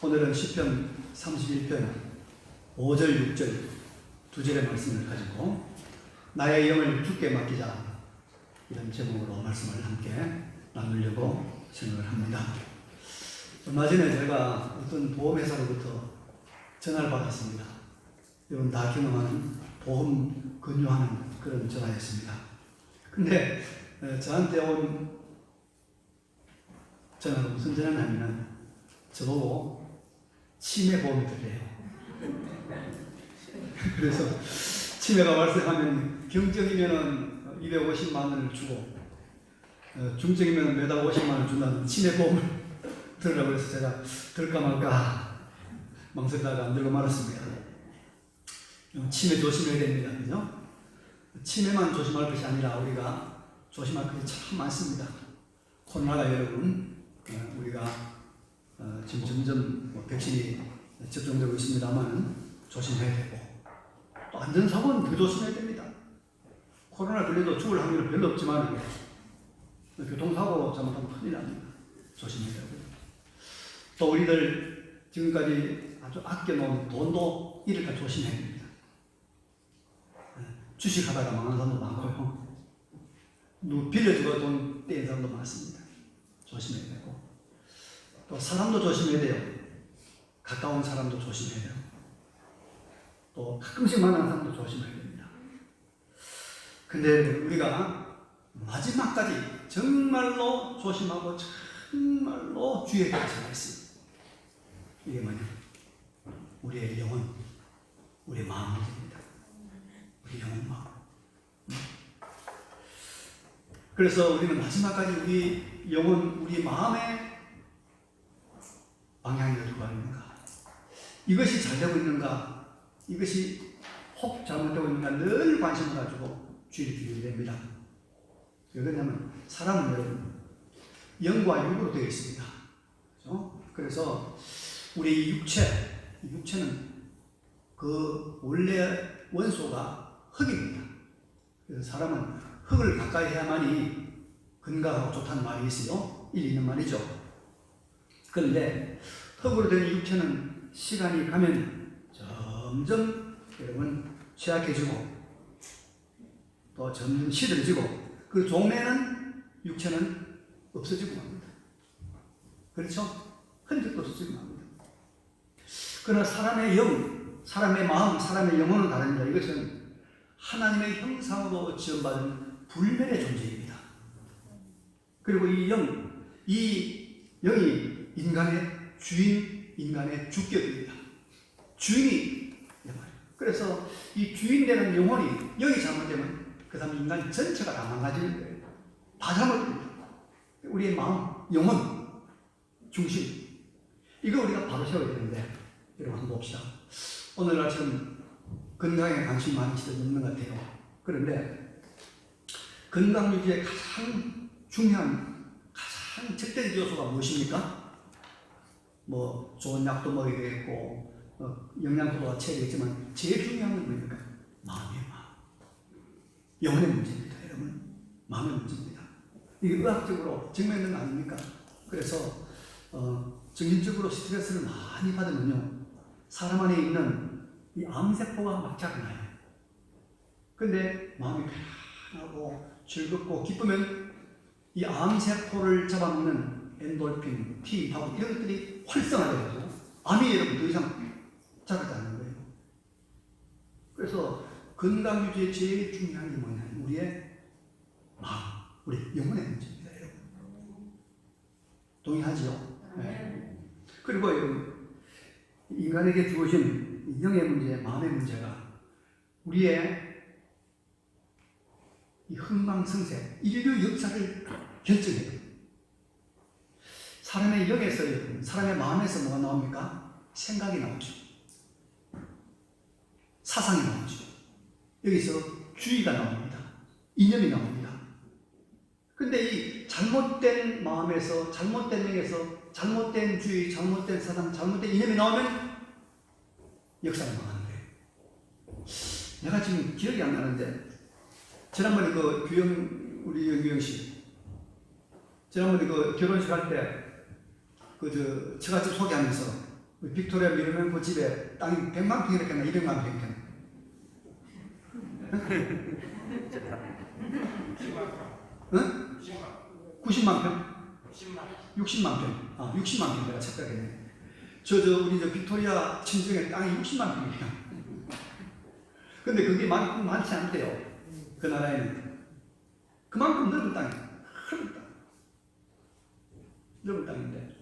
오늘은 시편 31편 5절 6절 두 절의 말씀을 가지고 나의 영을 주께 맡기자, 이런 제목으로 말씀을 함께 나누려고 생각을 합니다. 얼마 전에 제가 어떤 보험회사로부터 전화를 받았습니다. 여러분 다 경험하는 보험 권유하는 그런 전화였습니다. 근데 저한테 온 전화가 무슨 전화냐면 저보고 치매 보험이 들래요. 그래서 치매가 발생하면 경정이면 250만 원을 주고 중증이면 매달 50만 원 준다는 치매 보험을 들으라고 해서 제가 들까 말까 망설이다가 안 들고 말았습니다. 치매 조심해야 됩니다. 그죠? 치매만 조심할 것이 아니라 우리가 조심할 것이 참 많습니다. 코로나가 여러분 우리가 지금 점점 백신이 접종되고 있습니다만 조심해야 되고, 또 안전사고는 더 조심해야 됩니다. 코로나 걸려도 죽을 확률은 별로 없지만 교통사고로 잘못하면 큰일 납니다. 조심해야 되고, 또 우리들 지금까지 아주 아껴놓은 돈도 잃을까 조심해야 됩니다. 주식하다가 망한 사람도 많고요. 누구 빌려주고 돈 떼인 사람도 많습니다. 조심해야 되고, 또 사람도 조심해야 돼요. 가까운 사람도 조심해야 돼요. 또 가끔씩 만나는 사람도 조심해야 됩니다. 근데 우리가 마지막까지 정말로 조심하고 정말로 주의해야 될 것이 있습니다. 이게 뭐냐? 우리의 영혼, 우리의 마음입니다. 우리 영혼, 마음. 그래서 우리는 마지막까지 우리 영혼, 우리 마음의 방향이 어디로 가는가? 이것이 잘 되고 있는가? 이것이 혹 잘못되고 있는가? 늘 관심을 가지고 주의를 기울여야 됩니다. 왜 그러냐면 사람은 여러분 영과 육으로 되어 있습니다. 그렇죠? 그래서 우리 육체는 그 원래 원소가 흙입니다. 그래서 사람은 흙을 가까이 해야만이 건강하고 좋다는 말이 있어요. 일리 있는 말이죠. 그런데 흙으로 된 육체는 시간이 가면 점점 여러분 취약해지고 또 점점 시들어지고, 그 종래는 육체는 없어지고 맙니다. 그렇죠? 흔적도 없어지고 맙니다. 그러나 사람의 영, 사람의 마음, 사람의 영혼은 다릅니다. 이것은 하나님의 형상으로 지원받은 불멸의 존재입니다. 그리고 이 영이 인간의 주인, 인간의 주격입니다. 주인이 말이에요. 그래서 이 주인되는 영혼이 영이 잘못되면 그 다음 인간 전체가 다 망가지는 거예요. 다 잘못됩니다. 우리의 마음, 영혼, 중심, 이거 우리가 바로 세워야 되는데, 여러분 한번 봅시다. 오늘날처럼 건강에 관심 많으시도 없는 것 같아요. 그런데 건강 유지의 가장 중요한, 가장 절대적 요소가 무엇입니까? 뭐 좋은 약도 먹어야 되겠고 영양소가 채되겠지만 제일 중요한 건 뭡니까? 마음이에요. 마음. 영혼의 문제입니다. 여러분, 마음의 문제입니다. 이게 의학적으로 증명된 거 아닙니까? 그래서 정신적으로 스트레스를 많이 받으면요, 사람 안에 있는 이 암세포가 막 자라나요. 근데 마음이 편하고 즐겁고 기쁘면 이 암세포를 잡아먹는 엔돌핀, T, 이런 것들이 활성화되어서 암이 여러분 더 이상 자라지 않는 거예요. 그래서 건강 유지에 제일 중요한 게 뭐냐면 우리의 마음, 우리 영혼의 문제입니다. 여러분, 동의하죠? 네. 그리고 여러분, 인간에게 주어진 영의 문제, 마음의 문제가 우리의 이 흥망성쇠, 인류 역사를 결정해요. 사람의 영에서, 사람의 마음에서 뭐가 나옵니까? 생각이 나오죠. 사상이 나오죠. 여기서 주의가 나옵니다. 이념이 나옵니다. 근데 이 잘못된 마음에서, 잘못된 영에서, 잘못된 주의, 잘못된 사상, 잘못된 이념이 나오면 역사가 망하는 거예요. 내가 지금 기억이 안 나는데, 지난번에 그 우리 영규영 씨, 지난번에 그 결혼식 할 때, 처갓집 소개하면서 빅토리아 미르멘코 집에 땅이 100만 평 이렇게 했나 200만 평 이렇게 응? 90만 평? 60만 평. 아, 60만 평 내가 착각했네. 우리 빅토리아 친정의 땅이 60만 평이에요. 근데 그게 많지 않대요. 그 나라에는. 그만큼 넓은 땅이에요. 넓은 땅. 넓은 땅인데.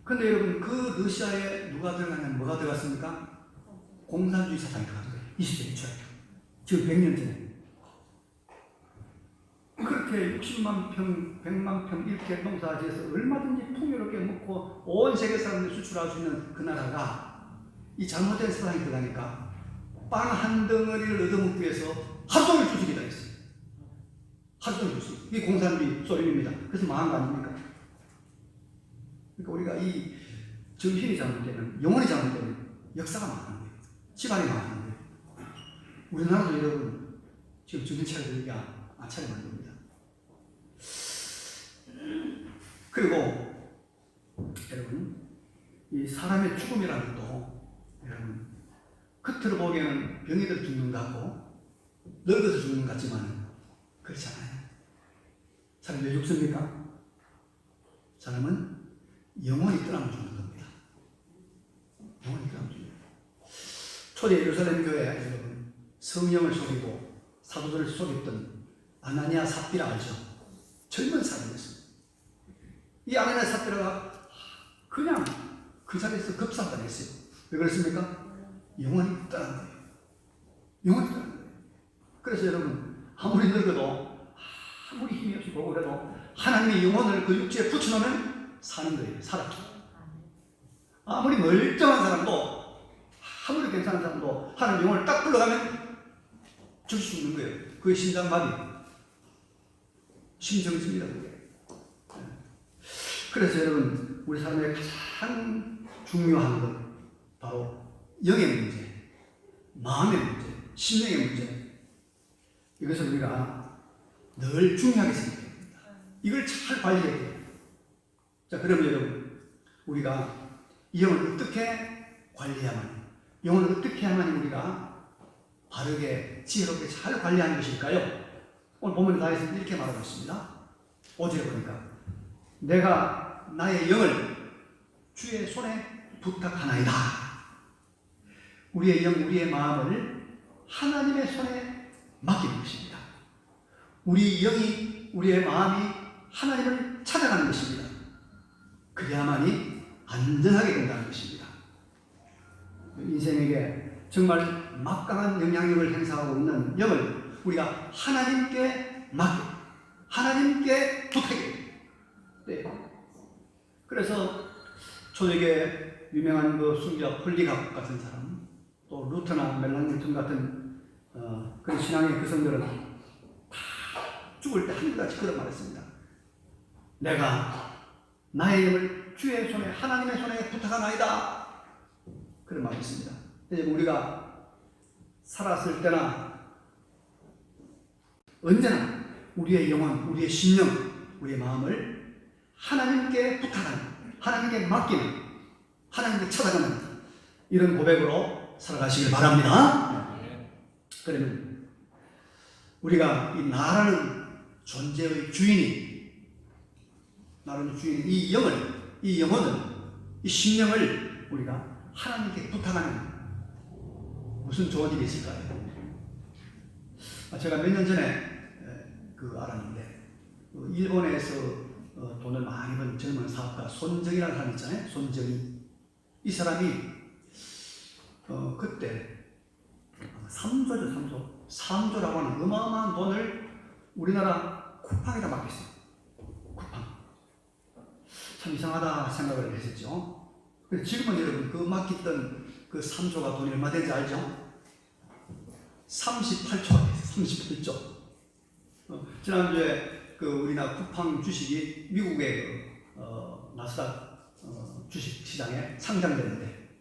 근데 여러분, 그 러시아에 누가 들어가냐면 뭐가 들어갔습니까? 공산주의 사상이 들어간 거예요. 20세기 초에. 지금 100년 전에. 그렇게 60만 평, 100만 평 이렇게 농사지어서 얼마든지 풍요롭게 먹고 온 세계 사람들이 수출할 수 있는 그 나라가 이 잘못된 사상이 들어가니까 빵 한 덩어리를 얻어먹기 위해서 하루 종일 주식이다 했어요. 하루 종일 주식. 이게 공산주의 소림입니다. 그래서 망한 거 아닙니까? 그러니까 우리가 이 정신이 잘못되면, 영혼이 잘못되면 역사가 망하는 거예요. 집안이 망하는 거예요. 우리나라도 여러분 지금 정신 차리기가 안 차리면 안 됩니다. 그리고 여러분, 이 사람의 죽음이라는 것도 여러분 겉으로 보기에는 병이들 죽는 것 같고 늙어서 죽는 것 같지만 그렇지 않아요. 사람이 왜 죽습니까? 사람은 영혼이 떠나면 죽는 겁니다. 영혼이 떠나면 죽는 겁니다. 초대 예루살렘 교회 여러분, 성령을 속이고 사도들을 속였던 아나니아 삽비라 알죠? 젊은 사람이었어요. 이 아나니아 삽비라가 그냥 그 자리에서 급사당했어요. 왜 그렇습니까? 영혼이 떠난 거예요. 영혼이 떠난 거예요. 그래서 여러분, 아무리 늙어도 아무리 힘이 없이 보고 그래도 하나님의 영혼을 그 육체에 붙여놓으면 사는 거예요. 살아. 아무리 멀쩡한 사람도, 아무리 괜찮은 사람도 하나님의 영혼을 딱 불러가면 죽는 거예요. 그게 심장마비. 심정지입니다. 그게. 그래서 여러분, 우리 삶의 가장 중요한 것 바로 영의 문제, 마음의 문제, 심령의 문제. 이것을 우리가 늘 중요하게 생각해야 됩니다. 이걸 잘 관리해야 돼요. 자, 그러면 여러분, 우리가 이 영을 어떻게 관리해야만, 영을 어떻게 해야만 우리가 바르게, 지혜롭게 잘 관리하는 것일까요? 오늘 본문에 나와서 이렇게 말하고 있습니다. 5절에 보니까 내가 나의 영을 주의 손에 부탁하나이다. 우리의 영, 우리의 마음을 하나님의 손에 맡기는 것입니다. 우리 영이, 우리의 마음이 하나님을 찾아가는 것입니다. 그래야만이 안전하게 된다는 것입니다. 인생에게 정말 막강한 영향력을 행사하고 있는 영을 우리가 하나님께 맡겨, 하나님께 부탁해요. 네. 그래서 초대교회 유명한 그 순교자 폴리갑 같은 사람, 또 루터나 멜랑니턴 같은 그런 신앙의 그 성들은 다 죽을 때 한가지 그런 말했습니다. 내가 나의 영을 주의 손에, 하나님의 손에 부탁하나이다. 그런 말이 있습니다. 우리가 살았을 때나 언제나 우리의 영혼, 우리의 심령, 우리의 마음을 하나님께 부탁하는, 하나님께 맡기는, 하나님께 찾아가는 이런 고백으로 살아가시길 바랍니다. 그러면 우리가 이 나라는 존재의 주인이, 나라는 주인이 이 영을, 이 영혼을, 이 심령을 우리가 하나님께 부탁하는 무슨 좋은 일이 있을까요? 제가 몇 년 전에 알았는데, 일본에서 돈을 많이 번 젊은 사업가 손정이라는 사람 있잖아요. 손정이. 이 사람이 그때 3조죠. 3조라고 하는 어마어마한 돈을 우리나라 쿠팡에다 맡겼어요. 쿠팡. 참 이상하다 생각을 했었죠. 지금은 여러분 그 맡겼던 그 3조가 돈이 얼마 되는지 알죠? 38조가 됐어요. 38조. 지난주에 우리나라 쿠팡 주식이 미국의 나스닥 주식 시장에 상장되는데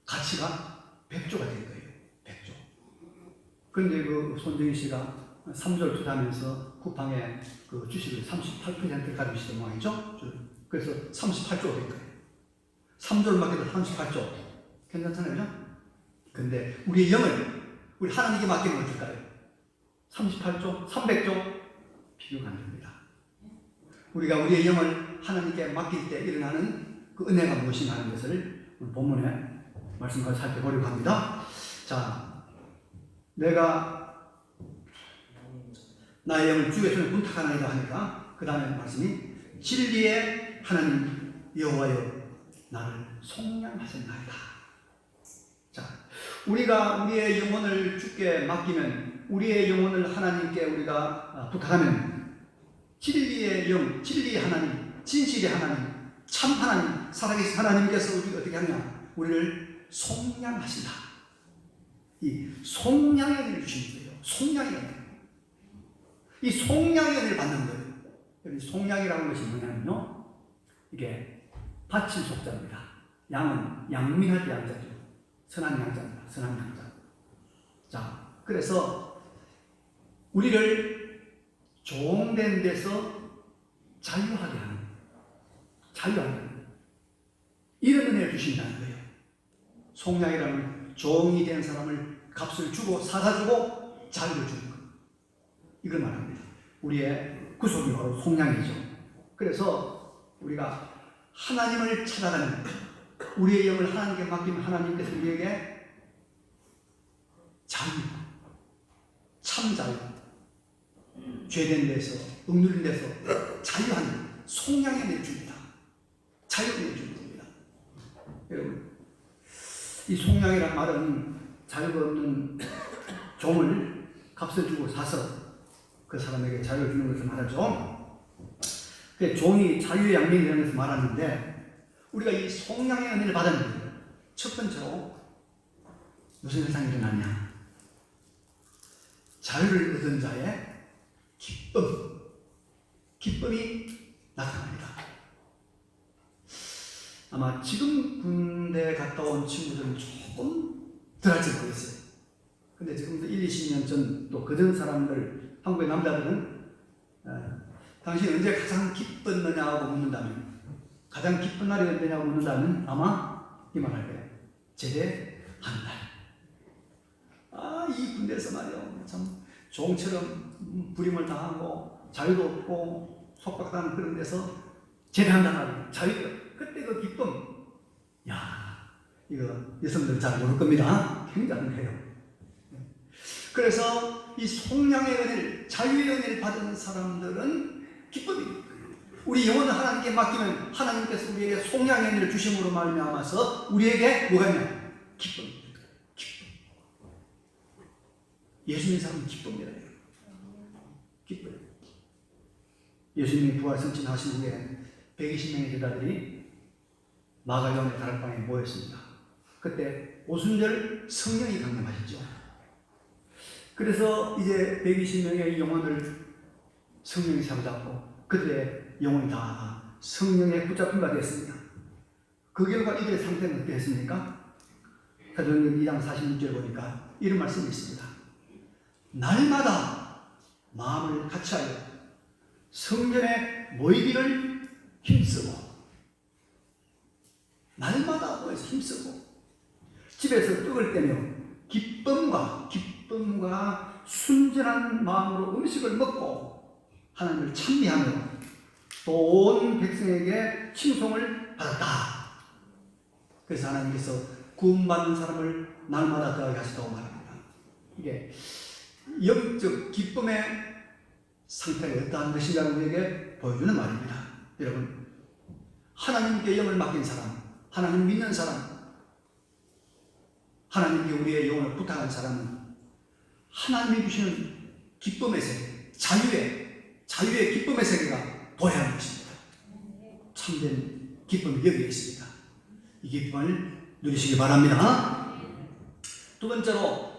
가치가 100조가 된 거예요. 100조. 그런데 그 손정희 씨가 3조를 투자하면서 쿠팡의 그 주식을 38%를 가지고 있었던 모양이죠. 그래서 38조가 된 거예요. 3조를 맡겨도 38조. 괜찮잖아요, 그죠? 근데 우리의 영을 우리 하나님께 맡기면 어떨까요? 38조, 300조? 비교가 안 됩니다. 우리가 우리의 영을 하나님께 맡길 때 일어나는 그 은혜가 무엇인가 하는 것을 본문의 말씀과 살펴보려고 합니다. 자, 내가 나의 영을 주의 손에 분탁하나이다 하니까 그 다음에 말씀이 진리의 하나님 여호와여 나를 속량하셨나이다. 자, 우리가 우리의 영혼을 주께 맡기면, 우리의 영혼을 하나님께 우리가 부탁하면 진리의 영, 진리의 하나님, 진실의 하나님, 참 하나님, 살아계신 하나님께서 우리가 어떻게 하냐? 우리를 속량하신다. 이 속량의 은혜를 주시는 거예요. 속량의 은혜. 이 속량의 은혜를 받는 거예요. 여기 속량이라는 것이 뭐냐면요, 이게 받칠 속자입니다. 양은 양민할 때 양자죠. 선한 양자입니다. 선한 양자. 자, 그래서 우리를 종된 데서 자유하게 하는, 이런 은혜를 주신다는 거예요. 속량이라는 종이 된 사람을 값을 주고 사사주고 자유를 주는 것, 이걸 말합니다. 우리의 구속이 바로 속량이죠. 그래서 우리가 하나님을 찾아가는, 우리의 영을 하나님께 맡기면 하나님께서 우리에게 자유, 참 자유, 죄된 데서, 억누른 데서 자유한 속량의 은혜를 줍니다. 자유의 은혜를 줍니다. 여러분, 이 속량이란 말은 자유가 없는 종을 값을 주고 사서 그 사람에게 자유를 주는 것을 말하죠. 종이 자유의 양면이라는 것을 말하는데, 우리가 이 속량의 은혜를 받았는데 첫 번째로 무슨 현상이 일어나냐? 자유를 얻은 자의 기쁨이 나타납니다. 아마 지금 군대 갔다 온 친구들은 조금 덜 할지 모르겠어요. 근데 지금도 1, 20년 전, 또 그전 사람들, 한국의 남자들은 당신이 언제 가장 기뻤느냐고 묻는다면, 가장 기쁜 날이 언제냐고 묻는다면 아마 이 말 할 거예요. 제대한 날. 이 군대에서 말이요, 참 종처럼 부림을 당하고 자유도 없고 속박당하는 그런 데서 제대한다는 말, 자유, 그때 그 기쁨, 이거 여성들은 잘 모를 겁니다. 굉장해요. 그래서 이 속량의 은혜를, 자유의 은혜를 받은 사람들은 기쁨입니다. 우리 영혼을 하나님께 맡기면 하나님께서 우리에게 속량의 은혜를 주심으로 말미암아서 우리에게 뭐가 있냐? 기쁨입니다. 기쁨. 예수 믿는 사람은 기쁨이에요. 기쁨. 예수님이 부활 승천하신 후에 120명의 제자들이 마가요한의 다락방에 모였습니다. 그때 오순절 성령이 강림하셨죠. 그래서 이제 120명의 영혼을 성령이 사로잡고 그들의 영혼이 다 성령의 붙잡힌 바 되었습니다. 그 결과 이들의 상태는 어땠습니까? 사도행전 2장 46절 보니까 이런 말씀이 있습니다. 날마다 마음을 같이하여 성전에 모이기를 힘쓰고, 날마다 모여서 힘쓰고, 집에서 떡을 떼며 기쁨과 순전한 마음으로 음식을 먹고 하나님을 찬미하며 또 온 백성에게 칭송을 받았다. 그래서 하나님께서 구원받는 사람을 날마다 더하게 하시다고 말합니다. 이게 영적 기쁨의 상태가 어떠한 것인가를 우리에게 보여주는 말입니다. 여러분, 하나님께 영을 맡긴 사람, 하나님 믿는 사람, 하나님께 우리의 영혼을 부탁한 사람은 하나님이 주시는 기쁨의 세계, 자유의 기쁨의 세계가 보여야 하는 것입니다. 참된 기쁨이 여기에 있습니다. 이 기쁨을 누리시기 바랍니다. 두 번째로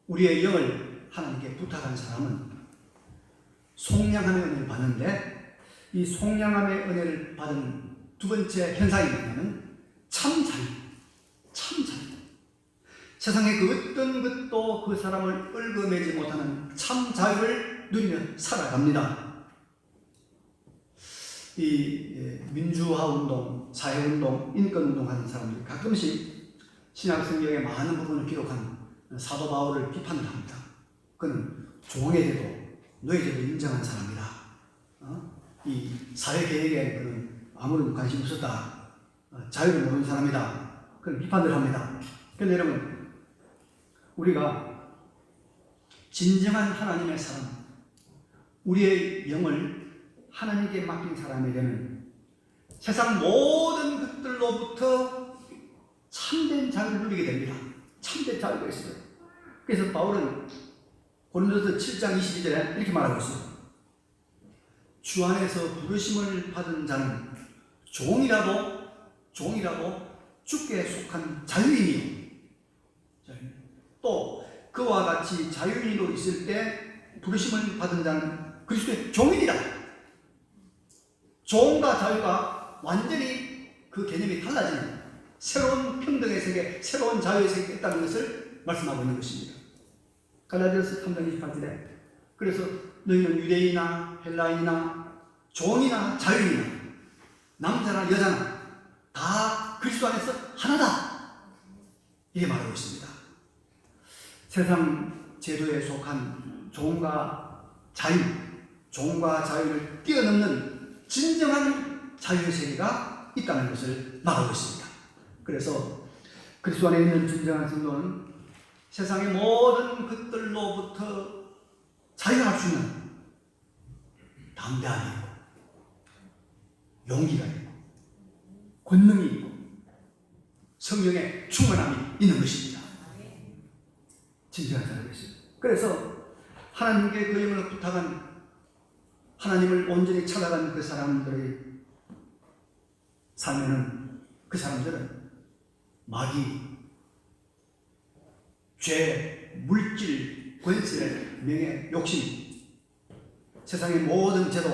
우리의 영을 하나님께 부탁한 사람은 속량함의 은혜를 받는데, 이 속량함의 은혜를 받은 두 번째 현상이 뭐냐면 참 자유. 세상의 그 어떤 것도 그 사람을 얽어매지 못하는 참 자유를 누리며 살아갑니다. 민주화 운동, 사회 운동, 인권 운동 하는 사람들이 가끔씩 신약 성경의 많은 부분을 기록한 사도 바울을 비판을 합니다. 그는 종의 제도, 노예 제도 인정한 사람이다. 이 사회 계획에 그는 아무런 관심 없었다. 자유를 모르는 사람이다. 그런 비판을 합니다. 그런데 여러분, 우리가 진정한 하나님의 사람, 우리의 영을 하나님께 맡긴 사람에게는 세상 모든 것들로부터 참된 자유를 누리게 됩니다. 참된 자유가 있어요. 그래서 바울은 고린도서 7장 22절에 이렇게 말하고 있어요. 주 안에서 부르심을 받은 자는 종이라도 주께 속한 자유인이요. 또 그와 같이 자유인으로 있을 때 부르심을 받은 자는 그리스도의 종이니라. 종과 자유가 완전히 그 개념이 달라지는 새로운 평등의 세계, 새로운 자유의 세계가 있다는 것을 말씀하고 있는 것입니다. 갈라디아서 3장 28절에 그래서 너희는 유대인이나 헬라인이나 종이나 자유인이나 남자나 여자나 다 그리스도 안에서 하나다. 이렇게 말하고 있습니다. 세상 제도에 속한 종과 자유를 뛰어넘는 진정한 자유의 세계가 있다는 것을 말하고 있습니다. 그래서 그리스도 안에 있는 진정한 성도는 세상의 모든 것들로부터 자유할 수 있는 담대함이 있고 용기가 있고 권능이 있고 성령의 충만함이 있는 것입니다. 진정한 자유가 있습니다. 그래서 하나님께 그 영을 부탁한 하나님을 온전히 찾아간 그 사람들의 삶에는 그 사람들은 마귀, 죄, 물질, 권세, 명예, 욕심, 세상의 모든 제도,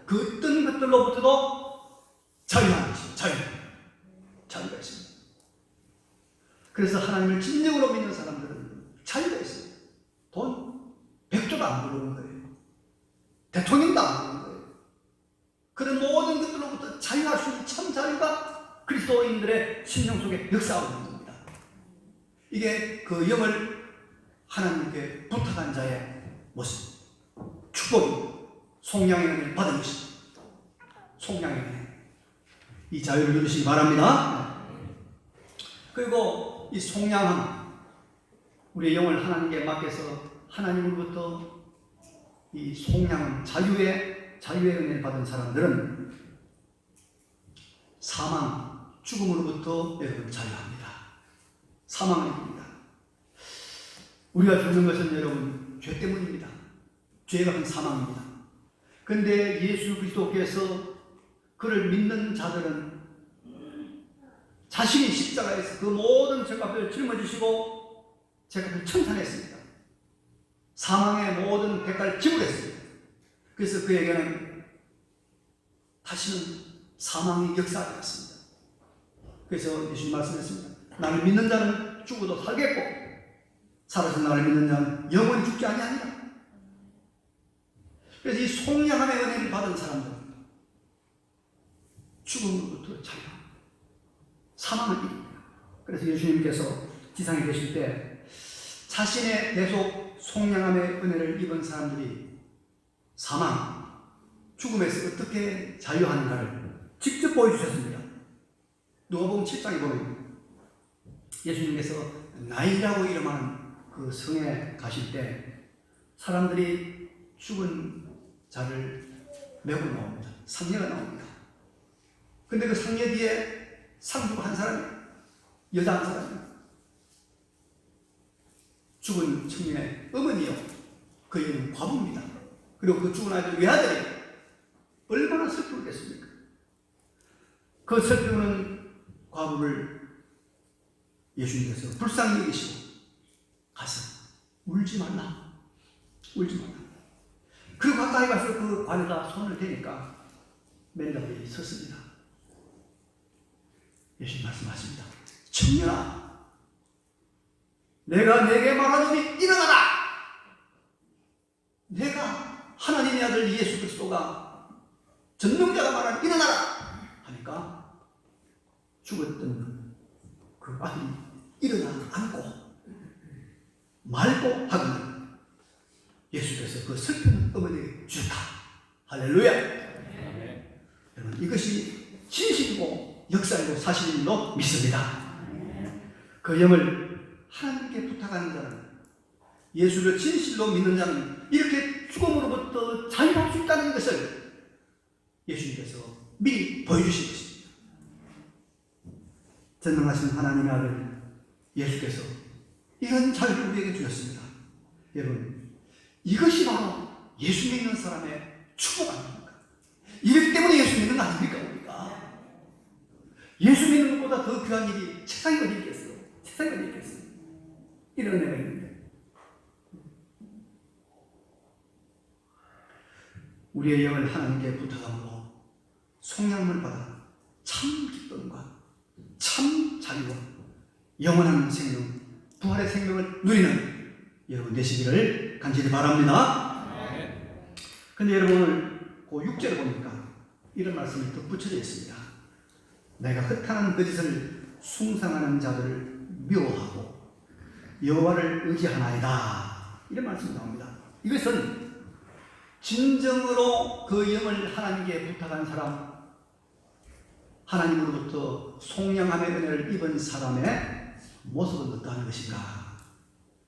그 어떤 것들로부터도 자유한 것입니다. 자유가 있습니다. 그래서 하나님을 진정으로 믿는 사람들은 자유가 있습니다. 돈 100조도 안 부르는 거예요. 대통령도 안 부르는 거예요. 그런 모든 것들로부터 자유할 수 있는 참 자유가 그리스도인들의 심령 속에 역사하고 있는 겁니다. 이게 그 영을 하나님께 부탁한 자의 모습, 축복이 속량의 은혜를 받은 것입니다. 속량의 은혜. 이 자유를 누리시기 바랍니다. 그리고 이 속량함, 우리의 영을 하나님께 맡겨서 하나님으로부터 이 속량함, 자유의 은혜를 받은 사람들은 사망, 죽음으로부터 여러분 자유합니다. 사망을 이깁니다. 우리가 죽는 것은 여러분 죄 때문입니다. 죄가 큰 사망입니다. 그런데 예수 그리스도께서 그를 믿는 자들은 자신이 십자가에서 그 모든 죄값을 짊어지시고 죄값을 청산했습니다. 사망의 모든 대가를 지불했습니다. 그래서 그에게는 다시는 사망이 역사하지 않습니다. 그래서 예수님 말씀했습니다. 나를 믿는 자는 죽어도 살겠고 살아서 나를 믿는 자는 영원히 죽지 아니하리라. 그래서 이 속량함의 은혜를 받은 사람들은 죽음으로부터 자유합니다. 사망을 이깁니다. 그래서 예수님께서 지상에 계실 때 자신의 대속 속량함의 은혜를 입은 사람들이 사망, 죽음에서 어떻게 자유하는가를 직접 보여주셨습니다. 누가복음 7장에 보면 예수님께서 나인이라고 이름하는 그 성에 가실 때 사람들이 죽은 자를 메고 나옵니다. 상녀가 나옵니다. 근데 그 상녀 뒤에 상주가 한 사람이, 여자 한 사람이, 죽은 청년의 어머니요. 그 여인은 과부입니다. 그리고 그 죽은 아이들 외아들이 얼마나 슬프겠습니까? 그 슬프는 과부를 예수님께서 불쌍히 여기시고 가서 울지 말라. 그리고 가까이 가서 그 관에다 손을 대니까 맨날이 섰습니다. 예수님 말씀하십니다. 청년아, 내가 네게 말하노니 일어나라. 내가 하나님의 아들 예수 그리스도가 전능자가 말하는 일어나라 하니까 죽었던 그 아들이 일어나 앉고 말고 하거든 예수께서 그 슬픈 어머니에게 주셨다. 할렐루야. 여러분 이것이 진실이고 역사이고 사실임으로 믿습니다. 그 영을 하나님께 부탁하는 자는 예수를 진실로 믿는 자는 이렇게 죽음으로부터 자유할 수 있다는 것을 예수님께서 미리 보여주신 것입니다. 전능하신 하나님의 아들 예수께서 이런 자유를 우리에게 주셨습니다. 여러분 이것이 바로 예수 믿는 사람의 축복 아닙니까? 이렇기 때문에 예수 믿는 거 아닙니까? 우리가 예수 믿는 것보다 더 귀한 일이 세상에 어디 있겠어요? 세상에 어디 있겠어요? 이런 은혜가 있는데 우리의 영을 하나님께 부탁함으로 속량을 받아 참 기쁨과 참 자유와 영원한 생명, 부활의 생명을 누리는 여러분 되시기를 간절히 바랍니다. 근데 여러분 오늘 그 6절에 보니까 이런 말씀이 덧붙여져 있습니다. 내가 허탄한 거짓을 숭상하는 자들을 미워하고 여호와를 의지하나이다. 이런 말씀이 나옵니다. 이것은 진정으로 그 영을 하나님께 부탁한 사람, 하나님으로부터 속량함의 은혜를 입은 사람의 모습은 어떠한 것인가?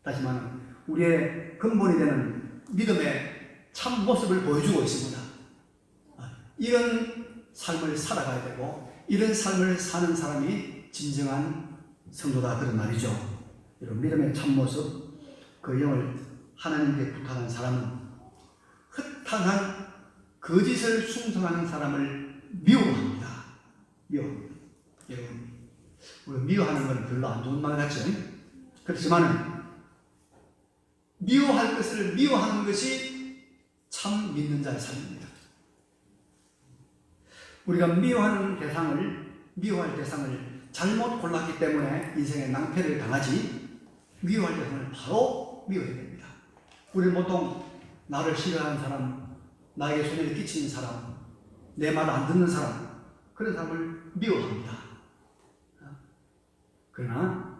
다시 말하면 우리의 근본이 되는 믿음의 참 모습을 보여주고 있습니다. 이런 삶을 살아가야 되고 이런 삶을 사는 사람이 진정한 성도다 그런 말이죠. 이런 믿음의 참 모습, 그 영을 하나님께 부탁한 사람은 허탄한 거짓을 숭상하는 사람을 미워합니다. 미워합니다. 여러분, 우리가 미워하는 건 별로 안 좋은 말 같죠? 그렇지만 미워할 것을 미워하는 것이 참 믿는 자의 삶입니다. 우리가 미워할 대상을 잘못 골랐기 때문에 인생의 낭패를 당하지 미워할 대상을 바로 미워해야 됩니다. 우리는 보통 나를 싫어하는 사람, 나에게 손해를 끼치는 사람, 내 말 안 듣는 사람, 그런 사람을 미워합니다. 그러나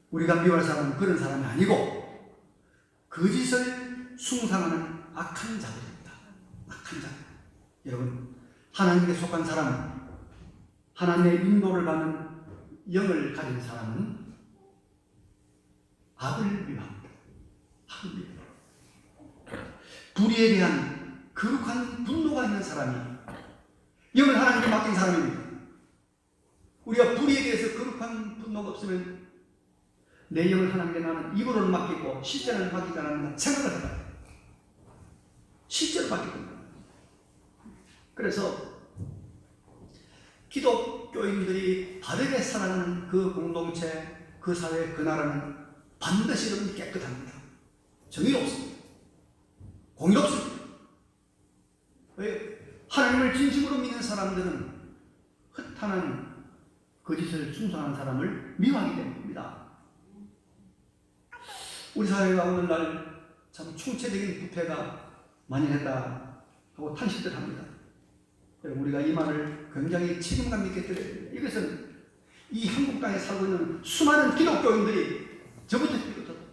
우리가 미워할 사람은 그런 사람이 아니고 거짓을 숭상하는 악한 자들입니다. 악한 자들. 여러분, 하나님께 속한 사람은, 하나님의 인도를 받는 영을 가진 사람은 악을 미워합니다. 악을 미워합니다. 불의에 대한 거룩한 분노가 있는 사람이 영을 하나님께 맡긴 사람입니다. 우리가 불의에 대해서 거룩한 분노가 없으면 내 영을 하나님께 나는 입으로는 맡기고 실제는 맡기지 않는다 생각을 해봐요. 실제로 맡길 겁니다. 그래서 기독교인들이 바르게 살아가는 그 공동체, 그 사회, 그 나라는 반드시 여러분 깨끗합니다. 정의롭습니다. 공의롭습니다. 왜? 하나님을 진심으로 믿는 사람들은 허탄한 거짓을 숭상하는 사람을 미워하기 때문입니다. 우리 사회가 오늘날 참 충체적인 부패가 만연했다 하고 탄식들 합니다. 우리가 이 말을 굉장히 책임감 있게 들어야 됩니다. 이것은 이 한국 땅에 살고 있는 수많은 기독교인들이 저부터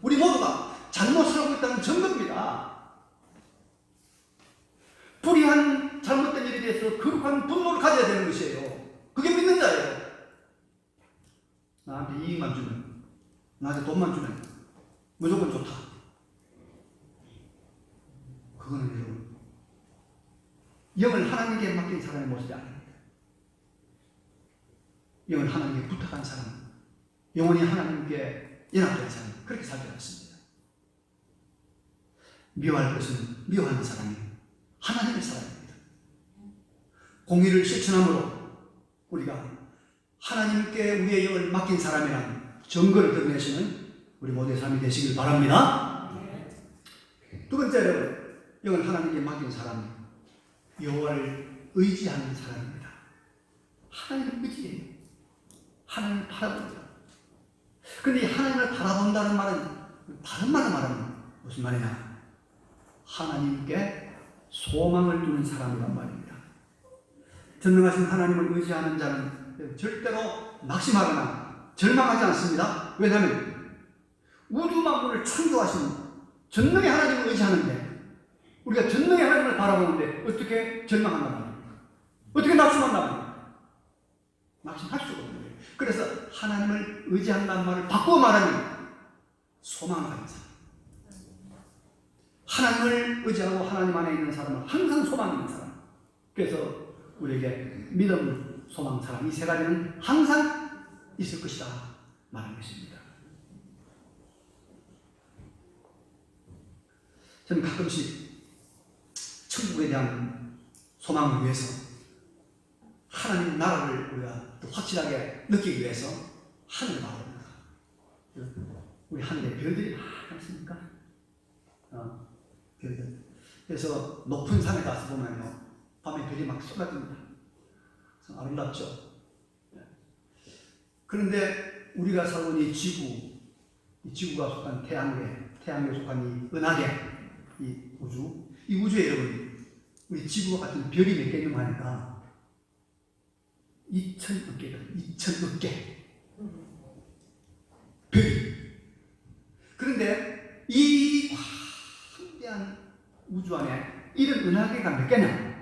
우리 모두가 잘못 살고 있다는 증거입니다. 불의한 잘못된 일에 대해서 거룩한 분노를 가져야 되는 것이에요. 그게 믿는 자예요. 나한테 이익만 주면, 나한테 돈만 주면 무조건 좋다. 그거는 여러분, 영을 하나님께 맡긴 사람의 모습이 아닙니다. 영을 하나님께 부탁한 사람, 영원히 하나님께 연합된 사람, 그렇게 살지 않습니다. 미워할 것은 미워하는 사람이 하나님의 사람입니다. 공의를 실천함으로 우리가 하나님께 우리의 영을 맡긴 사람이란 증거를 드러내시는 우리 모두의 삶이 되시길 바랍니다. 두 번째로 영을 하나님께 맡긴 사람, 여호와를 의지하는 사람입니다. 하나님을 의지해요. 하나님을 바라봅니다. 그런데 이 하나님을 바라본다는 말은 다른 말을 말하면 무슨 말이냐? 하나님께 소망을 두는 사람이란 말입니다. 전능하신 하나님을 의지하는 자는 절대로 낙심하거나 절망하지 않습니다. 왜냐하면 우주 만물을 창조하신 전능의 하나님을 의지하는데, 우리가 전능의 하나님을 바라보는데 어떻게 절망한단 말입니까? 어떻게 낙심한단 말입니까? 낙심할 수가 없는 거예요. 그래서 하나님을 의지한다는 말을 바꾸어 말하면 소망을 가진 사람, 하나님을 의지하고 하나님 안에 있는 사람은 항상 소망이 있는 사람. 그래서 우리에게 믿음, 소망, 사랑, 이 세 가지는 항상 있을 것이다 말하는 것입니다. 저는 가끔씩 천국에 대한 소망을 위해서, 하나님 나라를 우리가 더 확실하게 느끼기 위해서 하늘을 바라봅니다. 우리 하늘에 별들이 많이 있습니까? 별들. 그래서 높은 산에 가서 보면요, 밤에 별이 막 쏟아집니다. 아름답죠? 그런데 우리가 살고 있는 이 지구가 속한 태양에 속한 이 은하계, 이 우주에 여러분, 우리 지구와 같은 별이 몇 개 있는 거 아니까 2,000억 개거든. 2,000억 개 별이. 그런데 이 광대한 우주 안에 이런 은하계가 몇 개냐?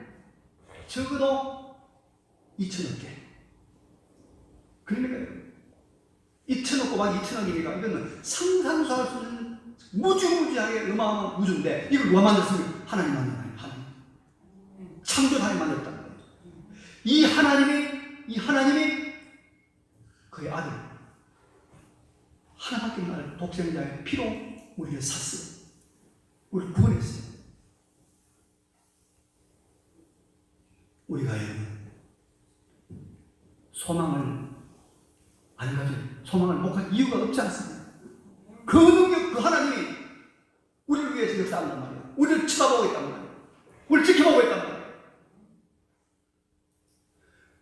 적어도 2,000억 개. 그러니까 2,000억 곱하기 2,000억이니까 이거는 상상도 할 수 없는 무지무지하게 어마어마한 우주인데, 이걸 누가 만들었습니까? 하나님 만든 거예요. 하나님. 창조단이 만들었다는 거예요. 이 하나님이 그의 아들 하나밖에 없는 독생자의 피로 우리를 샀어요. 우리를 구원했어요. 우리가 여러분 소망을 안 가져, 소망을 못 가질 이유가 없지 않습니다. 그 능력, 그 하나님이 우리를 위해서 역사한단 말이에요. 우리를 쳐다보고 있단 말이에요. 우리를 지켜보고 있단 말이에요.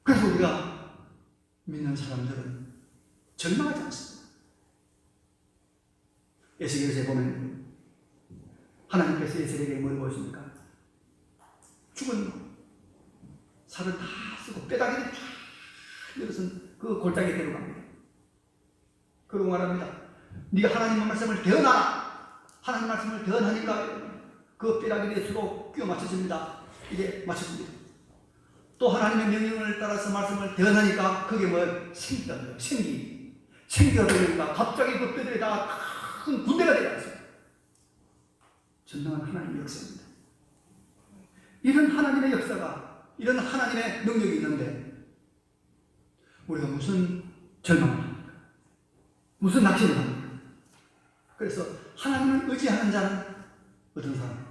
그래서 우리가 믿는 사람들은 절망하지 않습니다. 에스겔서에 보면 하나님께서 에스겔에게 뭘 보여줍니까? 죽은 살을 다 쓰고 뼈다귀를 쫙 열어선 그 골짜기에 데려갑니다. 그러고 말합니다. 네가 하나님의 말씀을 대언하라. 하나님 말씀을 대언하니까 그 뼈다귀를 서로 끼워 맞춰집니다. 이게 맞춰집니다. 또 하나님의 명령을 따라서 말씀을 대언하니까 그게 뭐 생기가 돼요. 생기가 되니까 갑자기 그 뼈들이 다 큰 군대가 되지 않습니다. 전능한 하나님의 역사입니다. 이런 하나님의 역사가, 이런 하나님의 능력이 있는데 우리가 무슨 절망을 합니까? 무슨 낙심을 합니까? 그래서 하나님을 의지하는 자는 어떤 사람?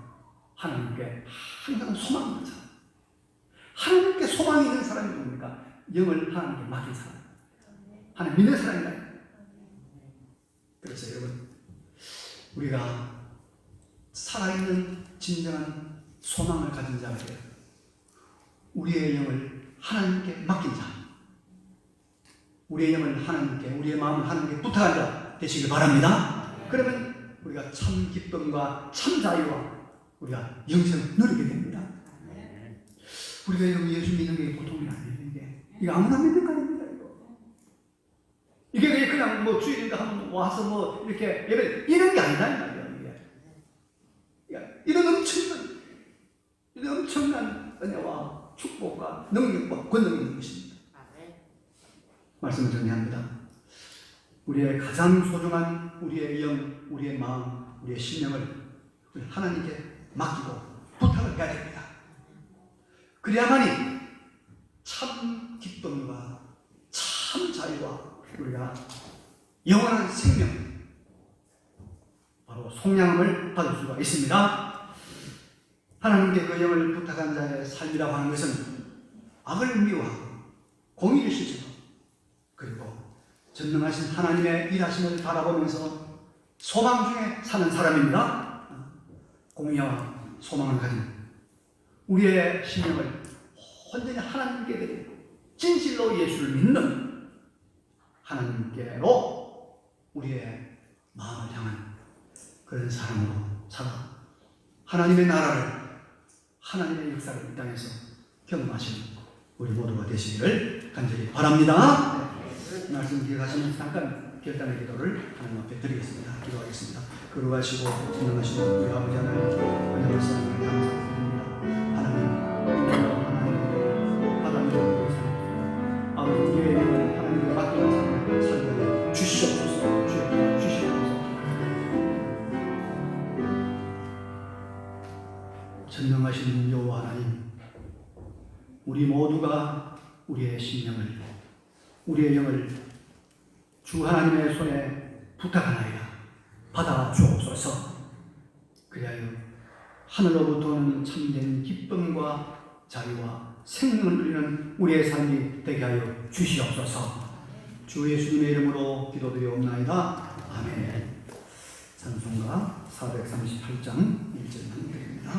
하나님께 항상 소망이 있는 사람. 하나님께 소망이 있는 사람이 누굽니까? 영을 하나님께 맡긴 사람. 하나님 믿는 사람이다. 그래서 여러분, 우리가 살아있는 진정한 소망을 가진 자가 되어 우리의 영을 하나님께 맡긴 자, 우리의 영을 하나님께, 우리의 마음을 하나님께 부탁한 자 되시길 바랍니다. 그러면 우리가 참 기쁨과 참 자유와 우리가 영생을 누리게 됩니다. 우리가 여러분 예수 믿는 게 보통이 아니에요. 이게 아무나 믿는 거 아닙니다. 이게 그냥 뭐 주일인가 하면 와서 뭐 이렇게 예배 이런 게 아니다 이 말이에요. 이런 엄청난 은혜와 축복과 능력과 권능이 있는 것입니다. 말씀을 정리합니다. 우리의 가장 소중한 우리의 영, 우리의 마음, 우리의 심령을 하나님께 맡기고 부탁을 해야 됩니다. 그래야만이 참 기쁨과 참 자유와 우리가 영원한 생명, 바로 속량함을 받을 수가 있습니다. 하나님께 그 영을 부탁한 자의 삶이라고 하는 것은 악을 미워하고 공의를 실천하고 그리고 전능하신 하나님의 일하심을 바라보면서 소망 중에 사는 사람입니다. 공의와 소망을 가진 우리의 심령을 온전히 하나님께 드리고 진실로 예수를 믿는 하나님께로 우리의 마음을 향한 그런 사람으로 살아 하나님의 나라를, 하나님의 역사를 이 땅에서 경험하시는 우리 모두가 되시기를 간절히 바랍니다. 네. 말씀 기억하시면서 잠깐 결단의 기도를 하나님 앞에 드리겠습니다. 기도하겠습니다. 거룩하시고 진정하시고 우리 아버지 하나님 은혜를 사랑을 감사드립니다. 하나님 아버지 우리의 영을 하나님께 맡기는 삶을 살게 주시옵소서. 주여 주시옵소서. 전능하신 여호와 하나님, 우리 모두가 우리의 심령을, 우리의 영을 주 하나님의 손에 부탁하나이다. 받아 주옵소서. 그리하여 하늘로부터 오는 참된 기쁨과 자유와 생명을 누리는 우리의 삶이 되게 하여 주시옵소서. 주 예수님의 이름으로 기도드리옵나이다. 아멘. 찬송가 438장 1절 드립니다.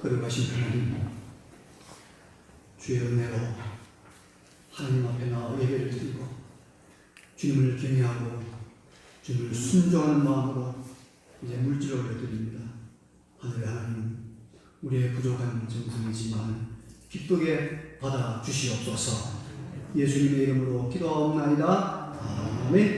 거룩하신 하나님, 주의 은혜로 하나님 앞에 나와 예배를 드리고 주님을 경외하고 주님을 순종하는 마음으로 이제 물질을 올려드립니다. 하늘의 하나님, 우리의 부족한 정성이지만 기쁘게 받아 주시옵소서. 예수님의 이름으로 기도하옵나이다. 아멘.